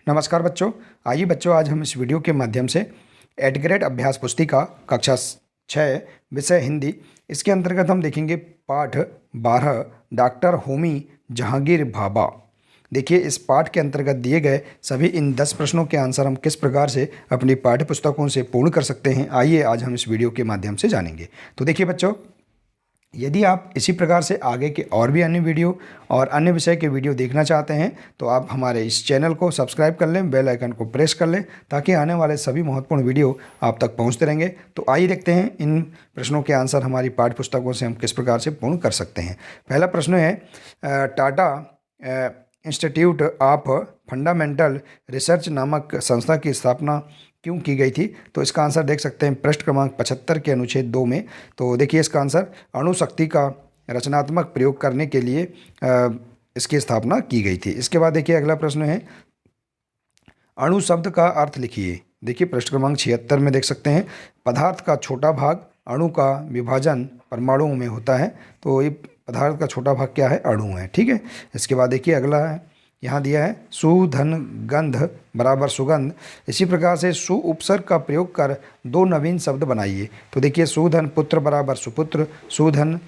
नमस्कार बच्चों। आइए बच्चों, आज हम इस वीडियो के माध्यम से एट ग्रेड अभ्यास पुस्तिका कक्षा 6 विषय हिंदी, इसके अंतर्गत हम देखेंगे पाठ 12 डॉक्टर होमी जहांगीर भाभा। देखिए, इस पाठ के अंतर्गत दिए गए सभी इन 10 प्रश्नों के आंसर हम किस प्रकार से अपनी पाठ्य पुस्तकों से पूर्ण कर सकते हैं, आइए आज हम इस वीडियो के माध्यम से जानेंगे। तो देखिए बच्चों, यदि आप इसी प्रकार से आगे के और भी अन्य वीडियो और अन्य विषय के वीडियो देखना चाहते हैं तो आप हमारे इस चैनल को सब्सक्राइब कर लें, बेल आइकन को प्रेस कर लें ताकि आने वाले सभी महत्वपूर्ण वीडियो आप तक पहुंचते रहेंगे। तो आइए देखते हैं इन प्रश्नों के आंसर हमारी पाठ्य पुस्तकों से हम किस प्रकार से पूर्ण कर सकते हैं। पहला प्रश्न है, Tata institute of fundamental research नामक संस्था की स्थापना क्यों की गई थी? तो इसका आंसर देख सकते हैं पृष्ठ क्रमांक 75 के अनुच्छेद 2 में। तो देखिए, इसका आंसर अणुशक्ति का रचनात्मक प्रयोग करने के लिए इसकी स्थापना की गई थी। इसके बाद देखिए, अगला प्रश्न है, अणु शब्द का अर्थ लिखिए। देखिए, पृष्ठ क्रमांक 76 में देख सकते हैं, पदार्थ का छोटा भाग, अणु का विभाजन परमाणुओं में होता है। तो ये पदार्थ का छोटा भाग क्या है? अणु है। ठीक है। इसके बाद देखिए, अगला है, यहाँ दिया है सुधन गंध बराबर सुगंध। इसी प्रकार से सु उपसर्ग का प्रयोग कर दो नवीन शब्द बनाइए। तो देखिए, सुधन पुत्र बराबर सुपुत्र, सुधन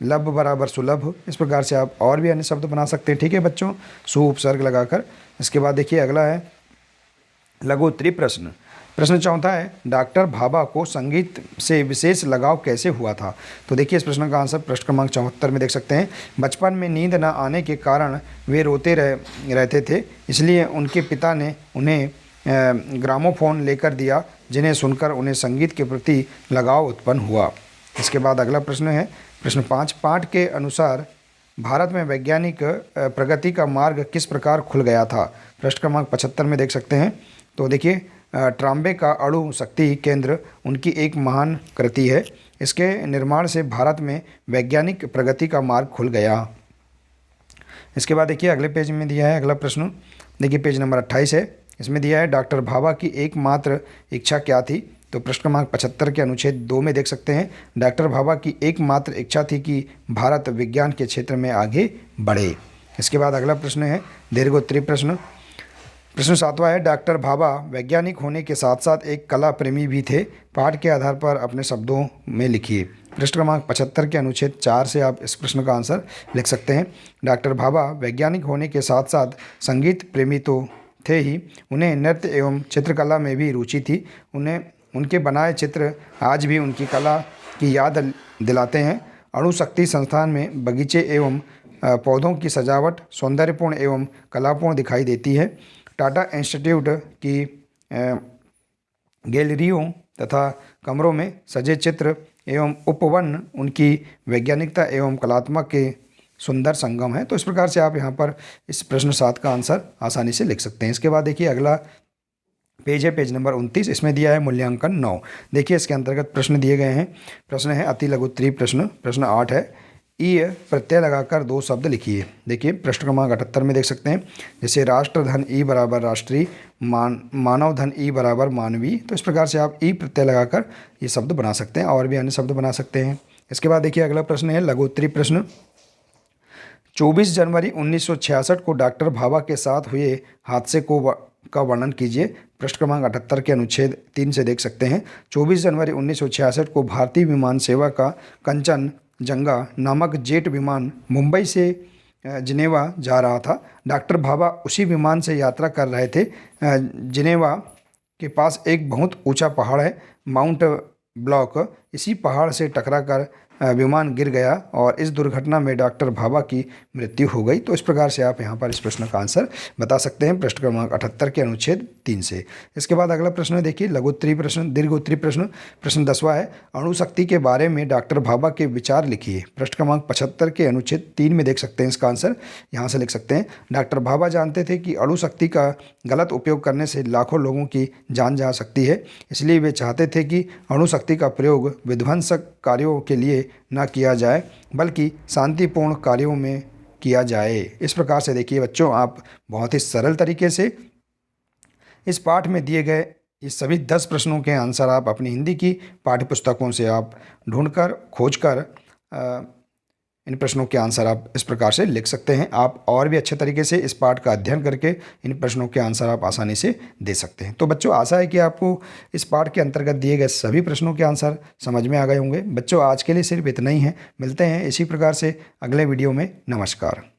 लभ बराबर सुलभ। इस प्रकार से आप और भी अन्य शब्द बना सकते हैं। ठीक है बच्चों, सु उपसर्ग लगाकर। इसके बाद देखिए, अगला है लघुत्तरी प्रश्न। प्रश्न चौथा है, डॉक्टर भाभा को संगीत से विशेष लगाव कैसे हुआ था? तो देखिए, इस प्रश्न का आंसर पृष्ठ क्रमांक 74 में देख सकते हैं, बचपन में नींद न आने के कारण वे रोते रहते थे, इसलिए उनके पिता ने उन्हें ग्रामोफोन लेकर दिया, जिन्हें सुनकर उन्हें संगीत के प्रति लगाव उत्पन्न हुआ। इसके बाद अगला प्रश्न है, प्रश्न 5, पाठ के अनुसार भारत में वैज्ञानिक प्रगति का मार्ग किस प्रकार खुल गया था? पृष्ठ क्रमांक 75 में देख सकते हैं। तो देखिए, ट्राम्बे का अणु शक्ति केंद्र उनकी एक महान कृति है। इसके निर्माण से भारत में वैज्ञानिक प्रगति का मार्ग खुल गया। इसके बाद देखिए, अगले पेज में दिया है अगला प्रश्न। देखिए, पेज नंबर 28 है। इसमें दिया है, डॉक्टर भाभा की एकमात्र इच्छा क्या थी? तो पृष्ठ क्रमांक 75 के अनुच्छेद 2 में देख सकते हैं, डॉक्टर भाभा की एकमात्र इच्छा थी कि भारत विज्ञान के क्षेत्र में आगे बढ़े। इसके बाद अगला प्रश्न है दीर्घोत्तरी प्रश्न। प्रश्न 7वां है, डॉक्टर भाभा वैज्ञानिक होने के साथ साथ एक कला प्रेमी भी थे। पाठ के आधार पर अपने शब्दों में लिखिए। पृष्ठ क्रमांक 75 के अनुच्छेद 4 से आप इस प्रश्न का आंसर लिख सकते हैं। डॉक्टर भाभा वैज्ञानिक होने के साथ साथ संगीत प्रेमी तो थे ही, उन्हें नृत्य एवं चित्रकला में भी रुचि थी। उन्हें उनके बनाए चित्र आज भी उनकी कला की याद दिलाते हैं। अणु शक्ति संस्थान में बगीचे एवं पौधों की सजावट सौंदर्यपूर्ण एवं कलापूर्ण दिखाई देती है। टाटा इंस्टीट्यूट की गैलरियों तथा कमरों में सजे चित्र एवं उपवन उनकी वैज्ञानिकता एवं कलात्मक के सुंदर संगम है। तो इस प्रकार से आप यहाँ पर इस प्रश्न 7 का आंसर आसानी से लिख सकते हैं। इसके बाद देखिए, अगला पेज है, पेज नंबर 29। इसमें दिया है मूल्यांकन 9। देखिए, इसके अंतर्गत प्रश्न दिए गए हैं। प्रश्न है अति लघुत्तरी प्रश्न। प्रश्न 8 है, ई प्रत्यय लगाकर दो शब्द लिखिए। देखिए, पृष्ठ क्रमांक 78 में देख सकते हैं, जैसे राष्ट्रधन ई बराबर राष्ट्रीय, मानव धन ई बराबर मानवीय। तो इस प्रकार से आप ई प्रत्यय लगाकर ये शब्द बना सकते हैं और भी अन्य शब्द बना सकते हैं। इसके बाद देखिए, अगला प्रश्न है लघुत्तरी प्रश्न। 24 जनवरी 1966 को डॉक्टर भाभा के साथ हुए हादसे का वर्णन कीजिए। पृष्ठ क्रमांक 78 के अनुच्छेद 3 से देख सकते हैं, 24 जनवरी 1966 को भारतीय विमान सेवा का कंचन जंगा नामक जेट विमान मुंबई से जिनेवा जा रहा था। डॉक्टर भाभा उसी विमान से यात्रा कर रहे थे। जिनेवा के पास एक बहुत ऊंचा पहाड़ है, माउंट ब्लॉक। इसी पहाड़ से टकराकर विमान गिर गया और इस दुर्घटना में डॉक्टर भाभा की मृत्यु हो गई। तो इस प्रकार से आप यहाँ पर इस प्रश्न का आंसर बता सकते हैं पृष्ठ क्रमांक 78 के अनुच्छेद 3 से। इसके बाद अगला प्रश्न है, देखिए लघुत्तरी प्रश्न दीर्घोत्तरी प्रश्न। प्रश्न 10वां है, अणुशक्ति के बारे में डॉक्टर भाभा के विचार लिखिए। पृष्ठ क्रमांक 75 के अनुच्छेद 3 में देख सकते हैं इसका आंसर। यहाँ से लिख सकते हैं, डॉक्टर भाभा जानते थे कि अणुशक्ति का गलत उपयोग करने से लाखों लोगों की जान जा सकती है, इसलिए वे चाहते थे कि अणुशक्ति का प्रयोग विध्वंसक कार्यों के लिए न किया जाए बल्कि शांतिपूर्ण कार्यों में किया जाए। इस प्रकार से देखिए बच्चों, आप बहुत ही सरल तरीके से इस पाठ में दिए गए इस सभी 10 प्रश्नों के आंसर आप अपनी हिंदी की पाठ्य पुस्तकों से आप ढूंढकर खोजकर इन प्रश्नों के आंसर आप इस प्रकार से लिख सकते हैं। आप और भी अच्छे तरीके से इस पाठ का अध्ययन करके इन प्रश्नों के आंसर आप आसानी से दे सकते हैं। तो बच्चों, आशा है कि आपको इस पाठ के अंतर्गत दिए गए सभी प्रश्नों के आंसर समझ में आ गए होंगे। बच्चों, आज के लिए सिर्फ इतना ही है। मिलते हैं इसी प्रकार से अगले वीडियो में। नमस्कार।